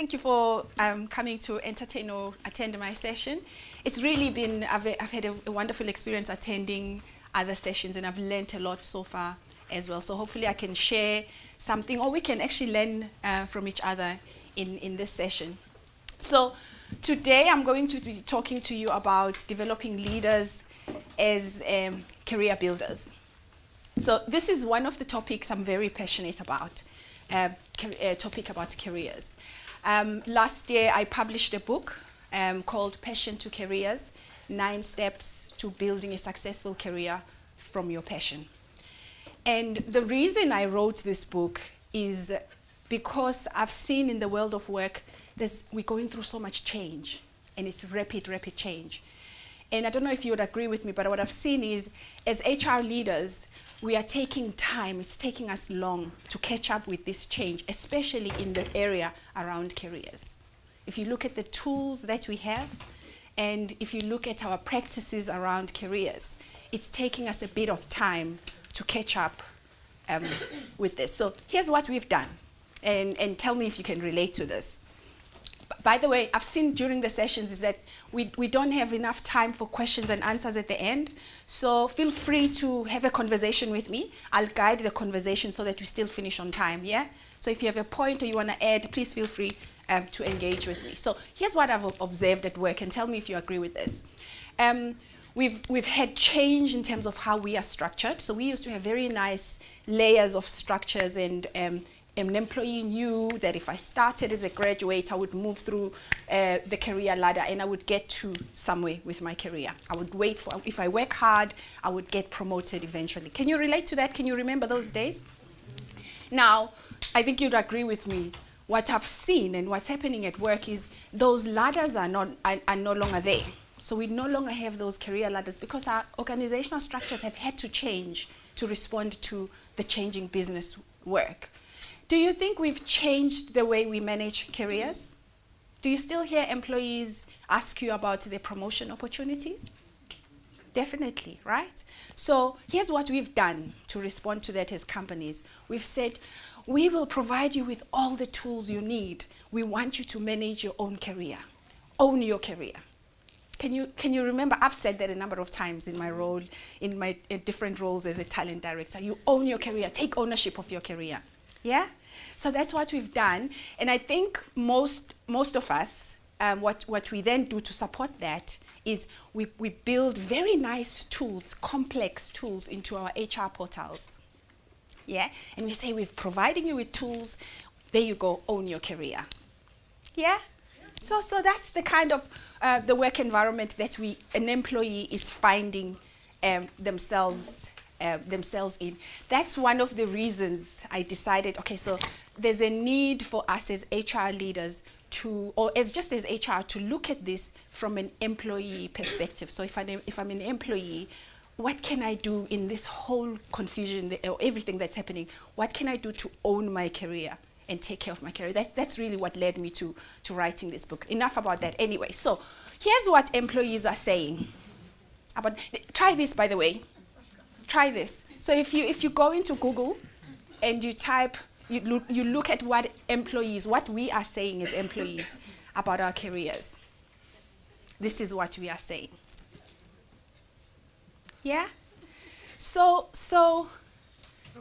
Thank you for coming to entertain or attend my session. It's really been, I've had a wonderful experience attending other sessions, and I've learned a lot so far as well. So hopefully I can share something, or we can actually learn from each other in this session. So today I'm going to be talking to you about developing leaders as career builders. So this is one of the topics I'm very passionate about, topic about careers. Last year I published a book called Passion to Careers, 9 Steps to Building a Successful Career from Your Passion. And the reason I wrote this book is because I've seen in the world of work, we're going through so much change, and it's rapid change. And I don't know if you would agree with me, but what I've seen is, as HR leaders, we are taking time, it's taking us long to catch up with this change, especially in the area around careers. If you look at the tools that we have, and if you look at our practices around careers, it's taking us a bit of time to catch up with this. So here's what we've done, and tell me if you can relate to this. By the way, I've seen during the sessions is that we don't have enough time for questions and answers at the end. So feel free to have a conversation with me. I'll guide the conversation so that we still finish on time, yeah? So if you have a point or you want to add, please feel free to engage with me. So here's what I've observed at work, and tell me if you agree with this. We've had change in terms of how we are structured. So we used to have very nice layers of structures, and an employee knew that if I started as a graduate, I would move through the career ladder and I would get to somewhere with my career. I would wait for, if I work hard, I would get promoted eventually. Can you relate to that? Can you remember those days? Now, I think you'd agree with me. What I've seen and what's happening at work is those ladders are no longer there. So we no longer have those career ladders because our organizational structures have had to change to respond to the changing business work. Do you think we've changed the way we manage careers? Do you still hear employees ask you about their promotion opportunities? Definitely, right? So here's what we've done to respond to that as companies. We've said, we will provide you with all the tools you need. We want you to manage your own career. Own your career. Can you remember, I've said that a number of times in my role, in my different roles as a talent director. You own your career, take ownership of your career. Yeah? So that's what we've done. And I think most of us, what we then do to support that is we build very nice tools, complex tools into our HR portals. Yeah? And we say, we're providing you with tools, there you go, own your career. Yeah? So that's the kind of the work environment that an employee is finding themselves in. That's one of the reasons I decided, okay, so there's a need for us as HR leaders to, or as just as HR, to look at this from an employee perspective. So if I'm an employee, what can I do in this whole confusion, or everything that's happening? What can I do to own my career and take care of my career? That's really what led me to writing this book. Enough about that anyway. So here's what employees are saying. Try this, by the way. Try this. So if you go into Google and you type, you look at what we are saying as employees about our careers. This is what we are saying. Yeah? So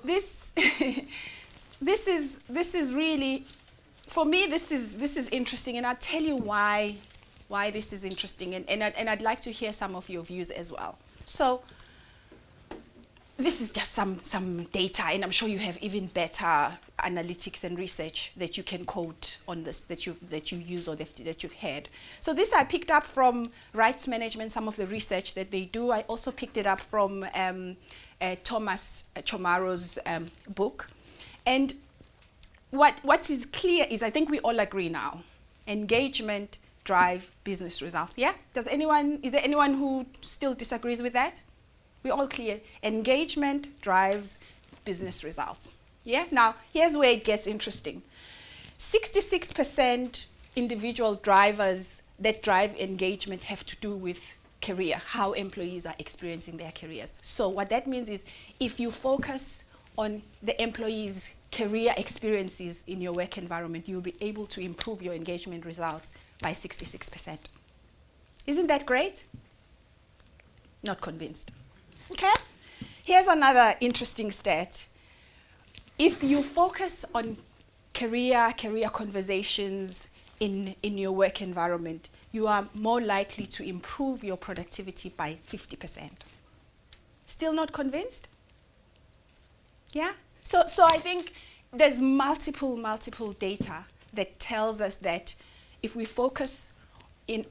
this this is really, for me, this is interesting, and I'll tell you why this is interesting, and I'd like to hear some of your views as well. So this is just some data, and I'm sure you have even better analytics and research that you can quote on this, that you use or that you've had. So this I picked up from Rights Management, some of the research that they do. I also picked it up from Thomas Chomaro's book. And what is clear is, I think we all agree now, engagement drive business results. Yeah? Is there anyone who still disagrees with that? We're all clear. Engagement drives business results. Yeah? Now, here's where it gets interesting. 66% individual drivers that drive engagement have to do with career, how employees are experiencing their careers. So what that means is, if you focus on the employee's career experiences in your work environment, you'll be able to improve your engagement results by 66%. Isn't that great? Not convinced. Okay? Here's another interesting stat. If you focus on career conversations in your work environment, you are more likely to improve your productivity by 50%. Still not convinced? Yeah? So I think there's multiple data that tells us that if we focus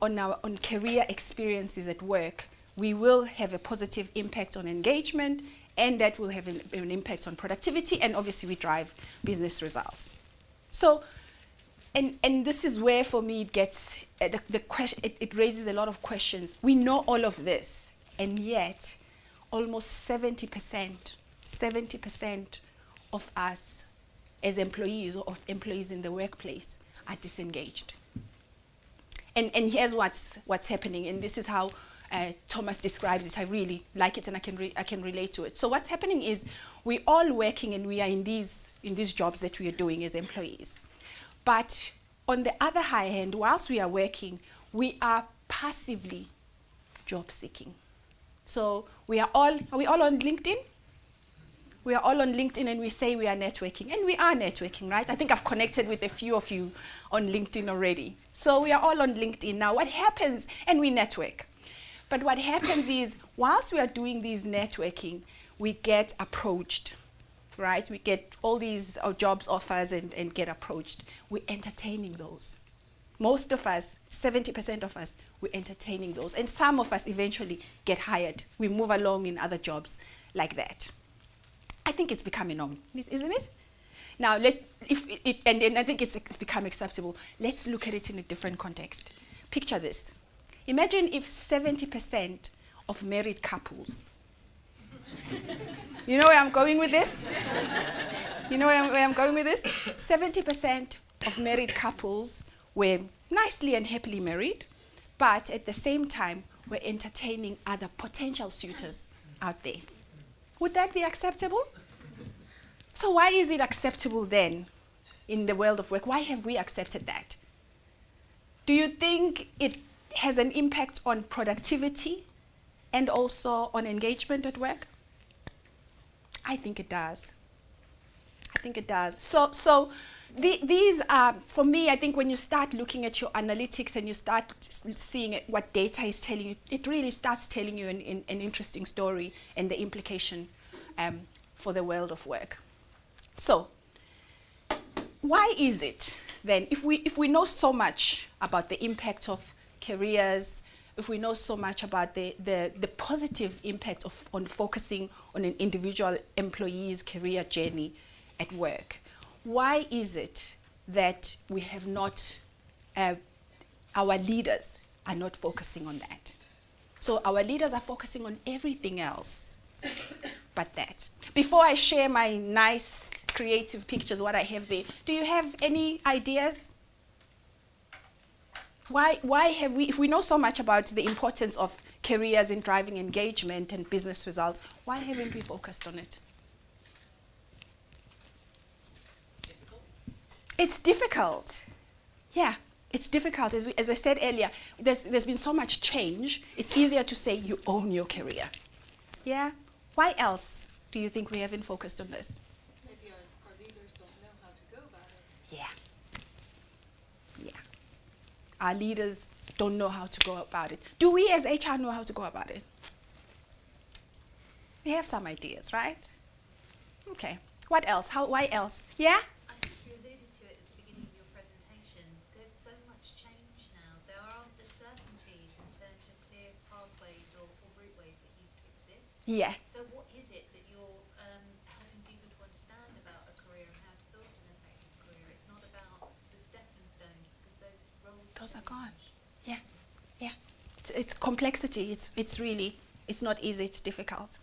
on career experiences at work, we will have a positive impact on engagement, and that will have an impact on productivity, and obviously we drive business results. So, and this is where for me it gets, the question, it raises a lot of questions. We know all of this, and yet almost 70% of us as employees or of employees in the workplace are disengaged. And here's what's happening, and this is how Thomas describes it. I really like it, and I can relate to it. So what's happening is we're all working, and we are in these jobs that we are doing as employees. But on the other hand, whilst we are working, we are passively job seeking. So are we all on LinkedIn? We are all on LinkedIn, and we say we are networking, and we are networking, right? I think I've connected with a few of you on LinkedIn already. So we are all on LinkedIn. Now what happens, and we network. But what happens is, whilst we are doing these networking, we get approached, right? We get all these jobs offers and get approached. We're entertaining those. Most of us, 70% of us, we're entertaining those. And some of us eventually get hired. We move along in other jobs like that. I think it's become a norm, isn't it? Now, and I think it's become acceptable. Let's look at it in a different context. Picture this. Imagine if 70% of married couples, you know where I'm going with this? You know where I'm going with this? 70% of married couples were nicely and happily married, but at the same time were entertaining other potential suitors out there. Would that be acceptable? So why is it acceptable then in the world of work? Why have we accepted that? Do you think it has an impact on productivity and also on engagement at work? I think it does. I think it does. So these are, for me, I think when you start looking at your analytics and you start seeing what data is telling you, it really starts telling you an interesting story and the implication for the world of work. So why is it then, if we know so much about the impact of careers, if we know so much about the positive impact on focusing on an individual employee's career journey at work, why is it that we have not, our leaders are not focusing on that? So our leaders are focusing on everything else but that. Before I share my nice creative pictures, what I have there, do you have any ideas? Why have we, if we know so much about the importance of careers in driving engagement and business results, why haven't we focused on it? It's difficult. Yeah, it's difficult. As I said earlier, there's been so much change. It's easier to say you own your career. Yeah? Why else do you think we haven't focused on this? Maybe our leaders don't know how to go about it. Yeah. Our leaders don't know how to go about it. Do we as HR know how to go about it? We have some ideas, right? Okay. What else? Why else? Yeah? I think you alluded to it at the beginning of your presentation. There's so much change now. There aren't the certainties in terms of clear pathways or routeways that used to exist. Yeah. So what is it that you're helping people to understand about a career and how to build an effective career? It's not about the stepping stones, because those roles Those are gone. Yeah. Yeah. It's complexity. It's really, it's not easy, it's difficult.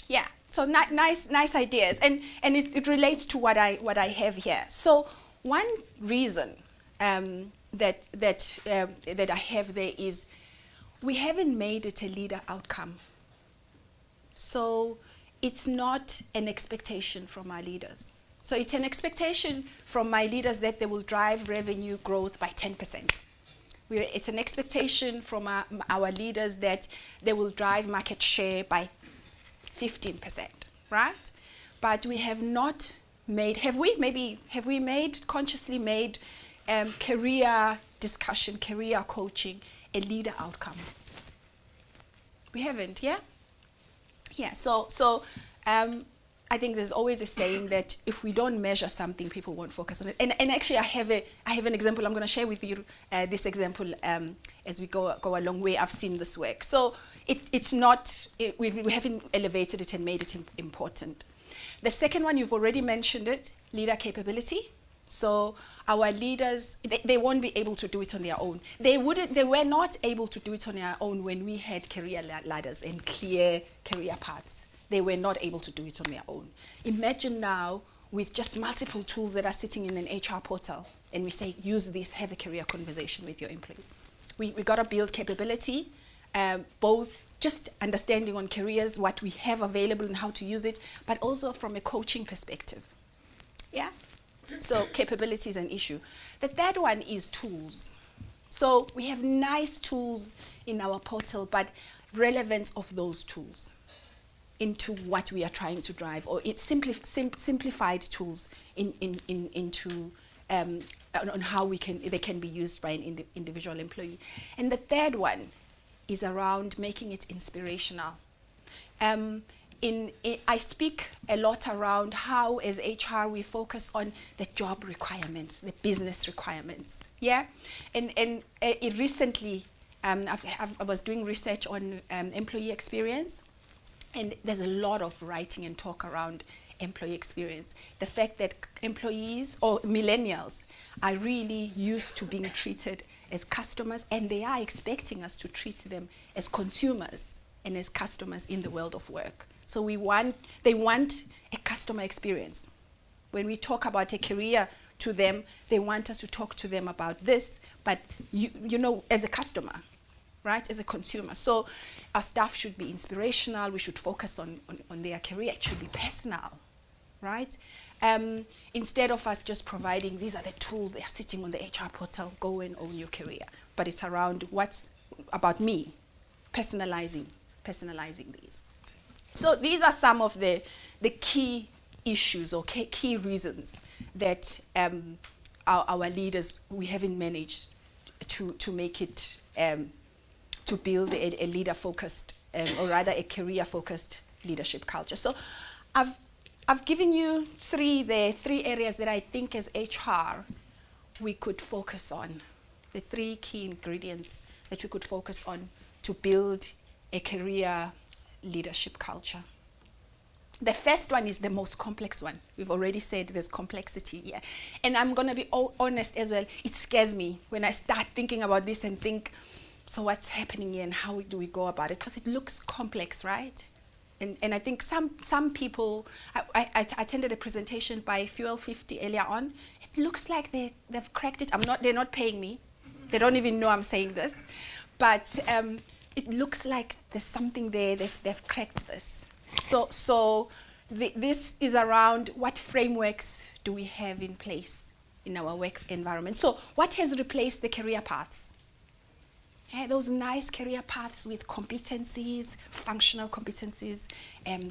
Yeah. So nice ideas, and it relates to what I have here. So one reason that I have there is we haven't made it a leader outcome. So it's not an expectation from our leaders. So it's an expectation from my leaders that they will drive revenue growth by 10%. It's an expectation from our leaders that they will drive market share by 15%, right? But we have not made, have we consciously made career discussion, career coaching a leader outcome? We haven't, yeah? Yeah, so I think there's always a saying that if we don't measure something, people won't focus on it. And actually, I have an example. I'm going to share with you this example as we go along where I've seen this work. So we haven't elevated it and made it important. The second one, you've already mentioned it, leader capability. So our leaders, they won't be able to do it on their own. They were not able to do it on their own when we had career ladders and clear career paths. They were not able to do it on their own. Imagine now with just multiple tools that are sitting in an HR portal, and we say, use this, have a career conversation with your employees. We got to build capability, both just understanding on careers, what we have available and how to use it, but also from a coaching perspective. Yeah? So capability is an issue. The third one is tools. So we have nice tools in our portal, but relevance of those tools into what we are trying to drive, or simplified tools into on how they can be used by an individual employee. And the third one is around making it inspirational. I speak a lot around how, as HR, we focus on the job requirements, the business requirements. Yeah, and recently, I was doing research on employee experience. And there's a lot of writing and talk around employee experience. The fact that employees or millennials are really used to being treated as customers, and they are expecting us to treat them as consumers and as customers in the world of work. So they want a customer experience. When we talk about a career to them, they want us to talk to them about this, but you know, as a customer, right, as a consumer. So our staff should be inspirational. We should focus on their career. It should be personal, right? Instead of us just providing, these are the tools, they are sitting on the HR portal, go and own your career. But it's around what's about me, personalizing these. So these are some of the key issues or key reasons that our leaders, we haven't managed to make it, to build a leader-focused, or rather a career-focused leadership culture. So I've given you three areas that I think as HR we could focus on, the three key ingredients that we could focus on to build a career leadership culture. The first one is the most complex one. We've already said there's complexity here. And I'm going to be honest as well, it scares me when I start thinking about this and think, so what's happening here and how do we go about it? Because it looks complex, right? And I think some people, I attended a presentation by Fuel 50 earlier on. It looks like they've cracked it. They're not paying me. They don't even know I'm saying this. But it looks like there's something there that they've cracked this. So this is around what frameworks do we have in place in our work environment. So what has replaced the career paths? Yeah, those nice career paths with competencies, functional competencies,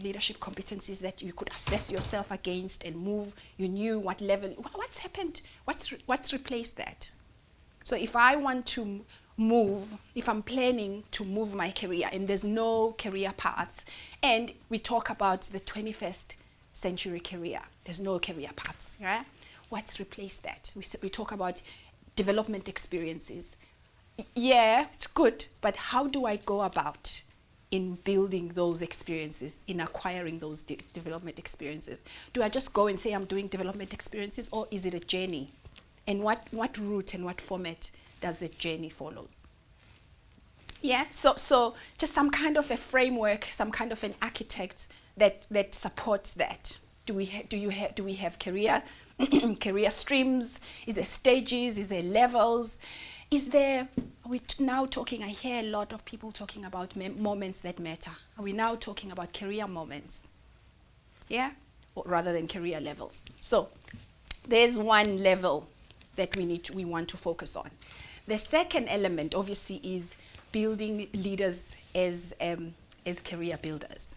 leadership competencies that you could assess yourself against and move. You knew what level. What's happened? What's replaced that? So if I want to move, if I'm planning to move my career and there's no career paths, and we talk about the 21st century career, there's no career paths, right? What's replaced that? We talk about development experiences. Yeah, it's good, but how do I go about in building those experiences, in acquiring those development experiences? Do I just go and say I'm doing development experiences, or is it a journey? And what route and what format does the journey follow? Yeah, so just some kind of a framework, some kind of an architect that supports that. Do we have career career streams? Is there stages? Is there levels? Is there, are we now talking, I hear a lot of people talking about moments that matter. Are we now talking about career moments? Yeah? rather than career levels. So there's one level that we want to focus on. The second element, obviously, is building leaders as career builders.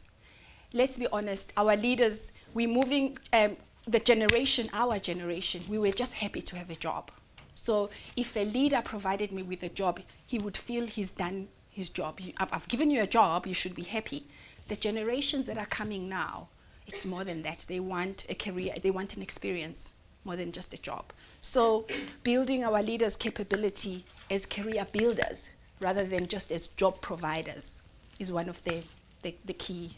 Let's be honest, our leaders, we're moving, our generation, we were just happy to have a job. So if a leader provided me with a job, he would feel he's done his job. I've given you a job, you should be happy. The generations that are coming now, it's more than that. They want a career, they want an experience more than just a job. So building our leaders' capability as career builders rather than just as job providers is one of the key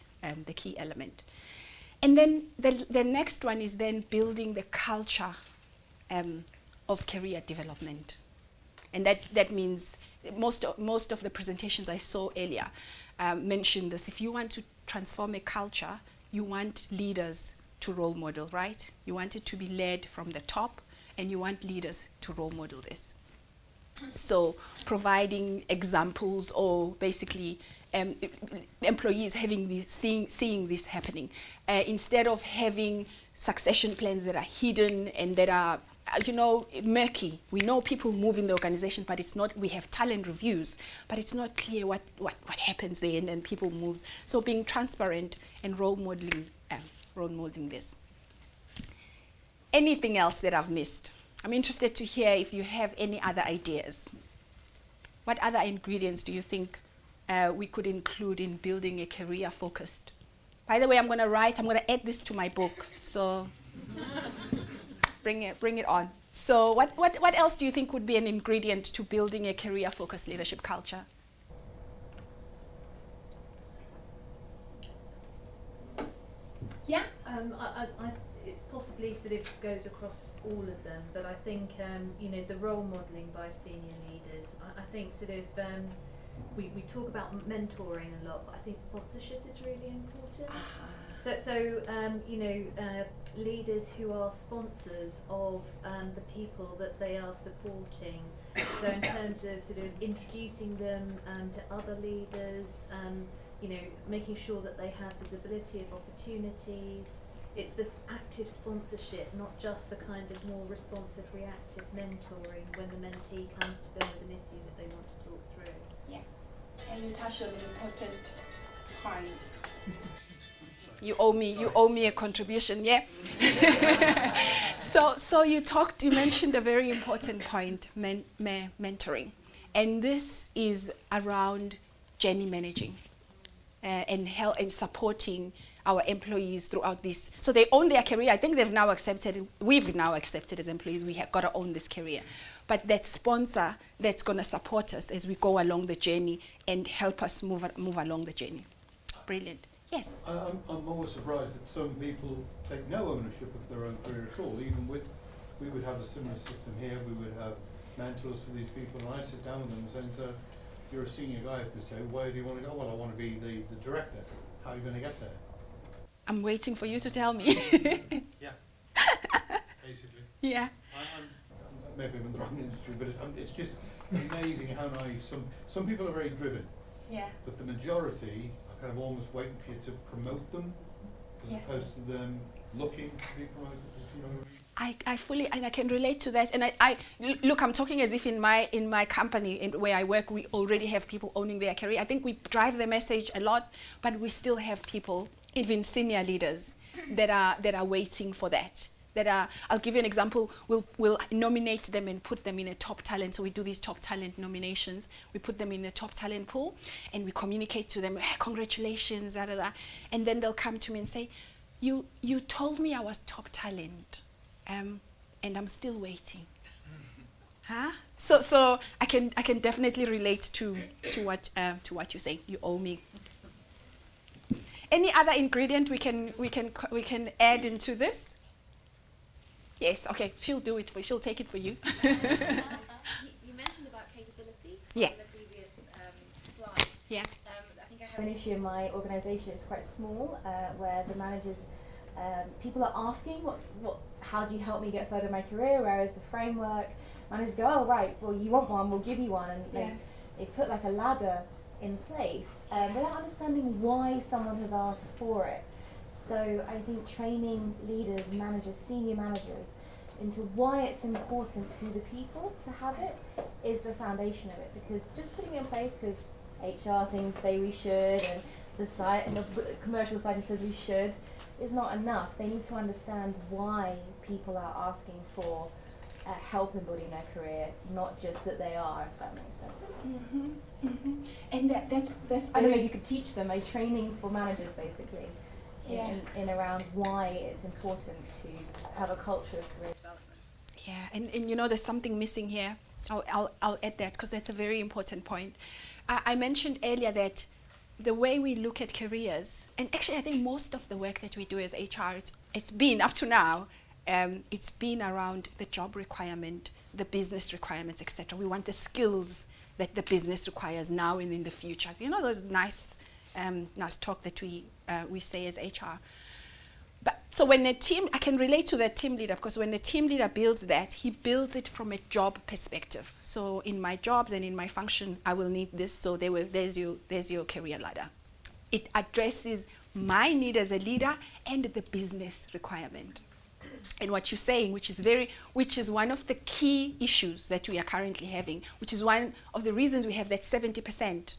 element. And then the next one is then building the culture of career development. And that means most of the presentations I saw earlier mentioned this. If you want to transform a culture, you want leaders to role model, right? You want it to be led from the top, and you want leaders to role model this. So providing examples, or basically employees having this, seeing this happening, instead of having succession plans that are hidden and that are murky. We know people move in the organization, but it's not, we have talent reviews, but it's not clear what happens there, and then people move. So being transparent and role modeling this. Anything else that I've missed? I'm interested to hear if you have any other ideas. What other ingredients do you think we could include in building a career-focused? By the way, I'm going to add this to my book, so bring it on. So what else do you think would be an ingredient to building a career-focused leadership culture? Yeah? It's possibly sort of goes across all of them, but I think the role modelling by senior leaders. I think sort of we talk about mentoring a lot, but I think sponsorship is really important. Leaders who are sponsors of the people that they are supporting. So in terms of sort of introducing them to other leaders, making sure that they have visibility of opportunities. It's the active sponsorship, not just the kind of more responsive, reactive mentoring when the mentee comes to them with an issue that they want to talk through. Yeah, and you touched on an important point. You owe me a contribution, yeah? So you mentioned a very important point, mentoring. And this is around journey managing and supporting our employees throughout this. So they own their career. I think we've now accepted as employees, we have got to own this career. But that sponsor that's going to support us as we go along the journey and help us move along the journey. Brilliant. Yes? I'm always surprised that some people take no ownership of their own career at all. Even we would have a similar system here. We would have mentors for these people, and I sit down with them and say, so you're a senior guy at this day, where do you want to go? Well, I want to be the director. How are you going to get there? I'm waiting for you to tell me. Yeah, basically. Yeah. Maybe I'm in the wrong industry, but it's just amazing how naive some people are very driven. Yeah. But the majority are kind of almost waiting for you to promote them, as opposed to them looking to be promoted. If you know what I mean. I fully, and I can relate to that. And I look, I'm talking as if in my company where I work, we already have people owning their career. I think we drive the message a lot, but we still have people, even senior leaders, that are waiting for that. I'll give you an example. We'll nominate them and put them in a top talent. So we do these top talent nominations. We put them in a top talent pool, and we communicate to them, hey, congratulations, da da da. And then they'll come to me and say, you told me I was top talent, and I'm still waiting. Huh? So I can definitely relate to what you say. You owe me. Any other ingredient we can add into this? Yes. Okay. She'll do it. She'll take it for you. You mentioned about capability Yeah. in the previous slide. Yeah. I think I have An issue in my organisation is quite small, where the managers, people are asking, how do you help me get further in my career? Where is the framework? Managers go, oh right, well you want one, we'll give you one, and they put like a ladder in place without understanding why someone has asked for it. So I think training leaders, managers, senior managers into why it's important to the people to have it is the foundation of it, because just putting it in place because HR things say we should and society and the commercial society says we should is not enough. They need to understand why people are asking for help in building their career, not just that they are, if that makes sense. And that's I don't know if you could teach them a training for managers basically Yeah. in around why it's important to have a culture of career development. Yeah, and you know, there's something missing here. I'll add that because that's a very important point. I mentioned earlier that the way we look at careers, and actually I think most of the work that we do as HR, it's been up to now, it's been around the job requirement, the business requirements, etc. We want the skills that the business requires now and in the future. You know, those nice talk that we say as HR. But so when the team, I can relate to the team leader, because when the team leader builds that, he builds it from a job perspective. So in my jobs and in my function, I will need this. So there's your career ladder. It addresses my need as a leader and the business requirement. And what you're saying, which is one of the key issues that we are currently having, which is one of the reasons we have that 70%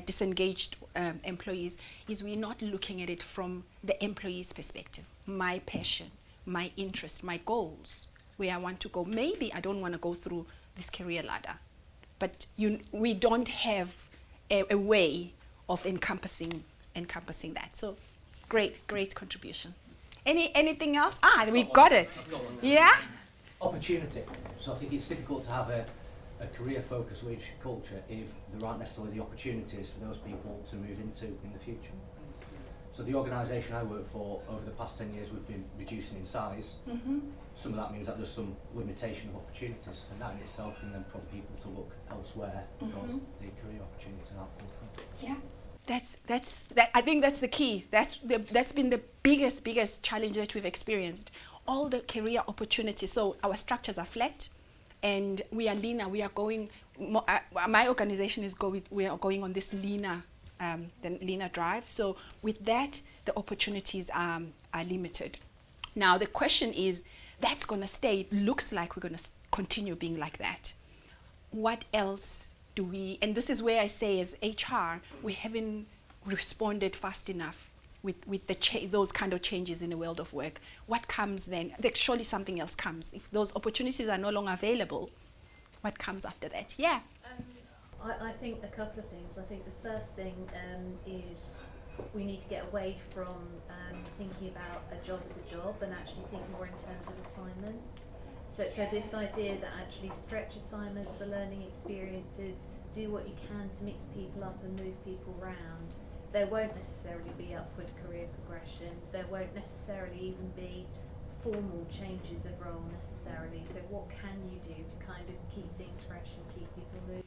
disengaged employees, is we're not looking at it from the employee's perspective. My passion, my interest, my goals, where I want to go. Maybe I don't want to go through this career ladder, but we don't have a way of encompassing that. So great contribution. Anything else? We got it. Yeah? Opportunity. So I think it's difficult to have a career-focused leadership culture if there aren't necessarily the opportunities for those people to move into in the future. So the organisation I work for, over the past 10 years, we've been reducing in size. Mm-hmm. Some of that means that there's some limitation of opportunities, and that in itself can then prompt people to look elsewhere because the career opportunities aren't forthcoming. Yeah. That. I think that's the key. That's been the biggest challenge that we've experienced. All the career opportunities. So our structures are flat, and we are leaner. We are going. My organization is going. We are going on this leaner drive. So with that, the opportunities are limited. Now the question is, that's going to stay. It looks like we're going to continue being like that. What else do we? And this is where I say, as HR, we haven't responded fast enough with those kind of changes in the world of work. What comes then? Surely something else comes. If those opportunities are no longer available, what comes after that? Yeah. I think a couple of things. I think the first thing is we need to get away from thinking about a job as a job and actually think more in terms of assignments. So this idea that actually stretch assignments, the learning experiences, do what you can to mix people up and move people around. There won't necessarily be upward career progression. There won't necessarily even be formal changes of role necessarily. So what can you do to kind of keep things fresh and keep people moving?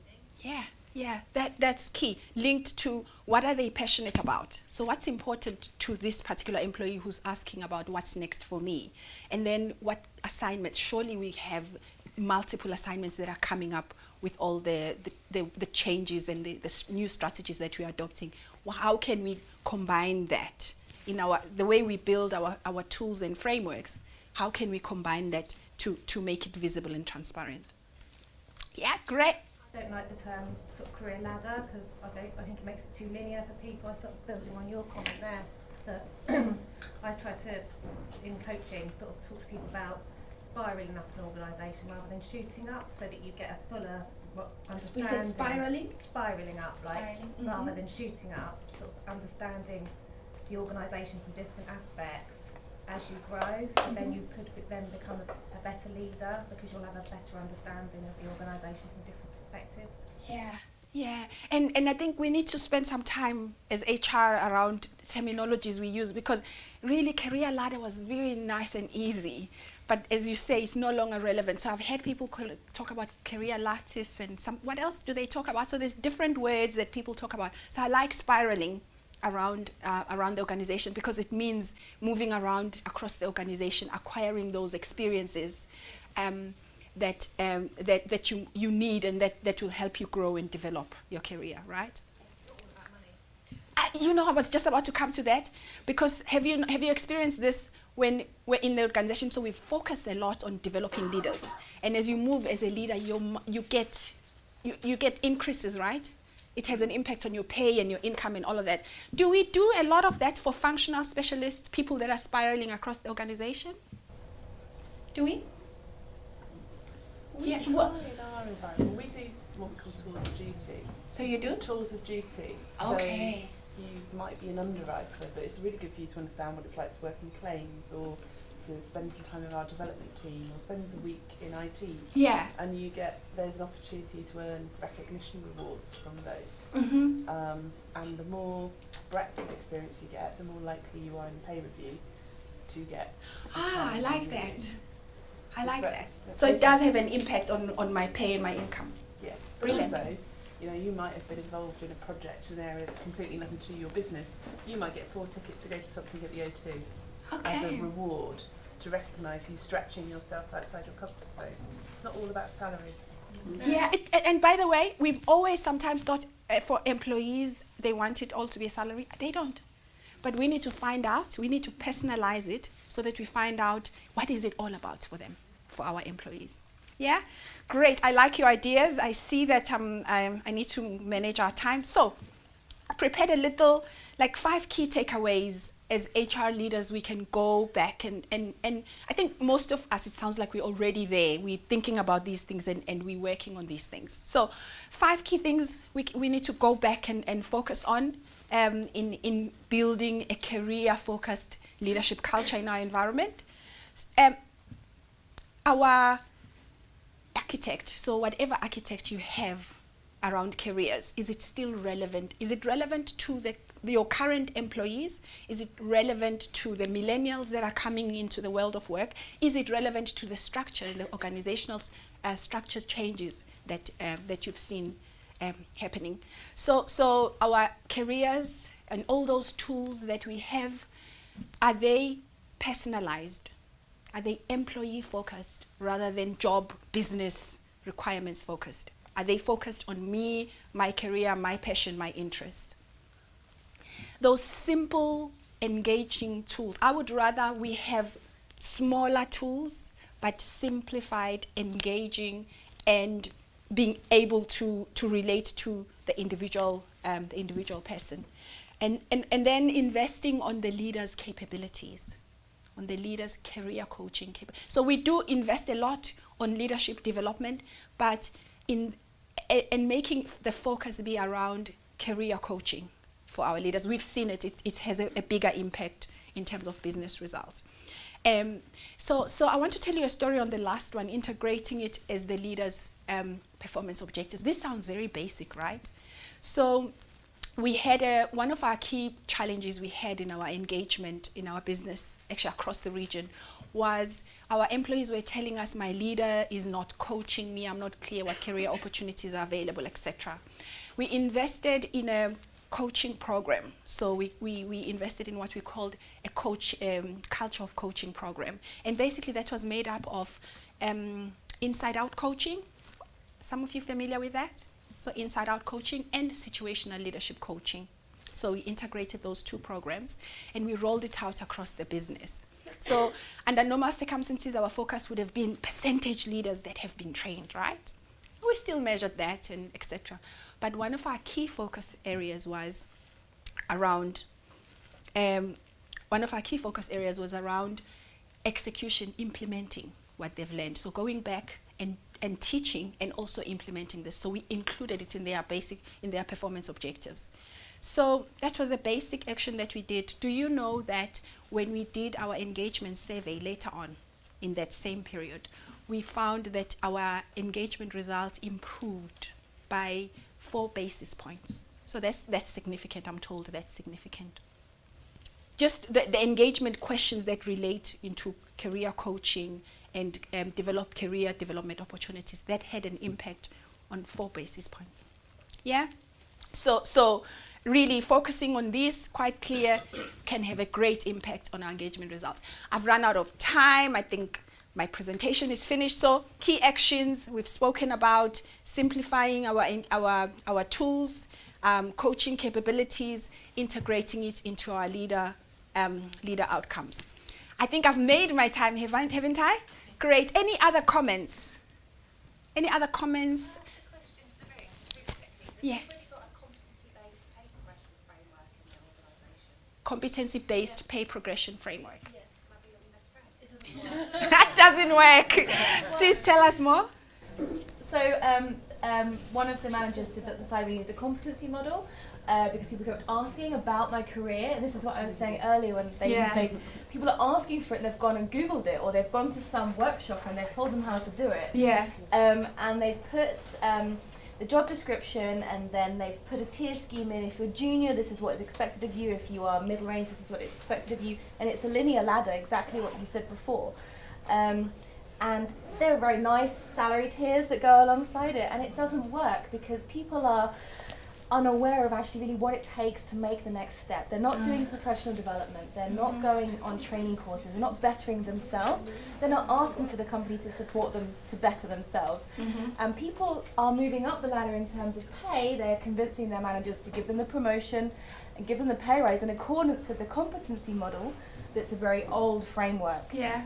Yeah, that's key. Linked to what are they passionate about? So what's important to this particular employee who's asking about what's next for me? And then what assignments? Surely we have multiple assignments that are coming up with all the changes and the new strategies that we are adopting. Well, how can we combine that in the way we build our tools and frameworks? How can we combine that to make it visible and transparent? Yeah, great. I don't like the term sort of career ladder because I think it makes it too linear for people. I sort of building on your comment there that I try to, in coaching, sort of talk to people about spiralling up an organisation rather than shooting up, so that you get a fuller understanding. We said spiralling? Spiralling up, rather Mhm. than shooting up, sort of understanding the organisation from different aspects as you grow, so then you could then become a better leader because you'll have a better understanding of the organisation from different perspectives. Yeah, and I think we need to spend some time as HR around terminologies we use, because really career ladder was very nice and easy, but as you say, it's no longer relevant. So I've heard people talk about career lattice and what else do they talk about? So there's different words that people talk about. So I like spiraling around the organization, because it means moving around across the organization, acquiring those experiences that you need and that will help you grow and develop your career, right? It's all about money. I was just about to come to that, because have you experienced this when we're in the organization? So we focus a lot on developing leaders, and as you move as a leader, you get increases, right? It has an impact on your pay and your income and all of that. Do we do a lot of that for functional specialists, people that are spiraling across the organization? Do we? Yeah. In our environment, we do what we call tours of duty. So you do? Tours of duty. Okay. So you might be an underwriter, but it's really good for you to understand what it's like to work in claims, or to spend some time with our development team, or spend a week in IT. Yeah. And there's an opportunity to earn recognition rewards from those. Mm-hmm. And the more breadth of experience you get, the more likely you are in pay review to get. I like that. I like that. That's So it does have an impact on my pay and my income. Yeah. But Brilliant. also, you might have been involved in a project in an area that's completely nothing to your business. You might get 4 tickets to go to something at the O2 as a Okay. reward to recognise you stretching yourself outside your comfort zone. It's not all about salary. Yeah, and by the way, we've always sometimes thought for employees, they want it all to be a salary. They don't. But we need to find out, we need to personalize it so that we find out what is it all about for them, for our employees. Yeah? Great. I like your ideas. I see that I need to manage our time. So I prepared a little, 5 key takeaways as HR leaders we can go back and I think most of us, it sounds like we're already there. We're thinking about these things and we're working on these things. So 5 key things we need to go back and focus on in building a career-focused leadership culture in our environment. Our architect, so whatever architect you have around careers, is it still relevant? Is it relevant to your current employees? Is it relevant to the millennials that are coming into the world of work? Is it relevant to the structure, the organizational structures changes that you've seen happening? So our careers and all those tools that we have, are they personalized? Are they employee focused rather than job, business requirements focused? Are they focused on me, my career, my passion, my interest? Those simple, engaging tools. I would rather we have smaller tools, but simplified, engaging, and being able to relate to the individual person. And then investing on the leader's capabilities, on the leader's career coaching capabilities. So we do invest a lot on leadership development, but in making the focus be around career coaching for our leaders. We've seen it has a bigger impact in terms of business results. So I want to tell you a story on the last one, integrating it as the leader's performance objectives. This sounds very basic, right? So we had one of our key challenges we had in our engagement in our business, actually across the region, was our employees were telling us, my leader is not coaching me, I'm not clear what career opportunities are available, etc. We invested in a coaching program. So we invested in what we called a culture of coaching program. And basically that was made up of inside out coaching. Some of you familiar with that? So inside out coaching and situational leadership coaching. So we integrated those 2 programs and we rolled it out across the business. So under normal circumstances, our focus would have been percentage leaders that have been trained, right? We still measured that and etc. But one of our key focus areas was around execution, implementing what they've learned. So going back and teaching and also implementing this. So we included it in their performance objectives. So that was a basic action that we did. Do you know that when we did our engagement survey later on in that same period, we found that our engagement results improved by 4 basis points. So that's significant. I'm told that's significant. Just the engagement questions that relate into career coaching and develop career development opportunities, that had an impact on 4 basis points. Yeah? So really focusing on this, quite clear, can have a great impact on our engagement results. I've run out of time. I think my presentation is finished. So key actions, we've spoken about simplifying our tools, coaching capabilities, integrating it into our leader outcomes. I think I've made my time, haven't I? Great. Any other comments? Any other comments? Question to the room, really quickly. Yeah. Has anybody got a competency-based pay progression framework in their organisation? Competency-based pay progression framework. Yes, that'd be your best friend. It doesn't work. That doesn't work. Please tell us more. So one of the managers decided we needed a competency model because people kept asking about my career, and this is what I was saying earlier when people are asking for it and they've gone and Googled it, or they've gone to some workshop and they've told them how to do it. Yeah. And they've put the job description, and then they've put a tier scheme in. If you're junior, this is what is expected of you. If you are middle range, this is what is expected of you. And it's a linear ladder, exactly what you said before. And there are very nice salary tiers that go alongside it, and it doesn't work because people are unaware of actually really what it takes to make the next step. They're not doing professional development, they're not going on training courses, they're not bettering themselves, they're not asking for the company to support them to better themselves. And people are moving up the ladder in terms of pay. They're convincing their managers to give them the promotion and give them the pay rise in accordance with the competency model. That's a very old framework. Yeah.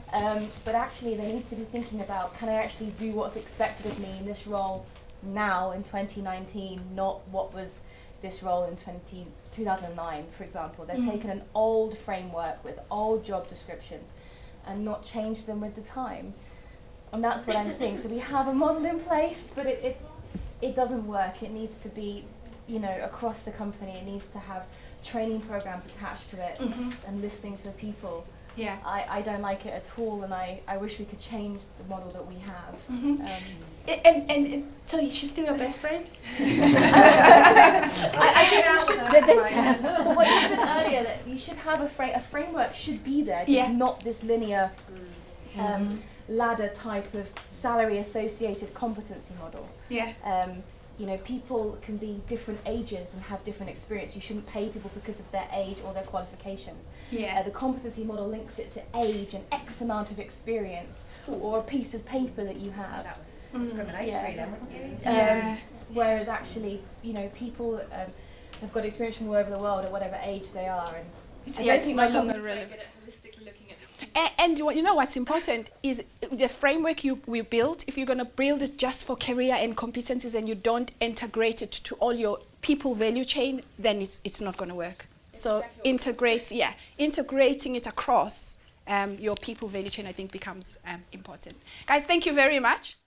But actually they need to be thinking about, can I actually do what's expected of me in this role now in 2019, not what was this role in 2009, for example. They've taken an old framework with old job descriptions and not changed them with the time. And that's what I'm seeing. So we have a model in place, but it doesn't work. It needs to be, across the company. It needs to have training programs attached to it and listening to the people. Yeah. I don't like it at all, and I wish we could change the model that we have. And so she's still your best friend? I think you should, what you said earlier, that you should have a framework should be there, just not this linear ladder type of salary associated competency model. Yeah. People can be different ages and have different experience. You shouldn't pay people because of their age or their qualifications. Yeah. The competency model links it to age and X amount of experience or a piece of paper that you have. That was discriminatory then, wouldn't you? Whereas actually, people have got experience from all over the world at whatever age they are. And it's no longer relevant. And you know what's important is the framework we built. If you're going to build it just for career and competencies and you don't integrate it to all your people value chain, then it's not going to work. So integrating it across your people value chain, I think, becomes important. Guys, thank you very much.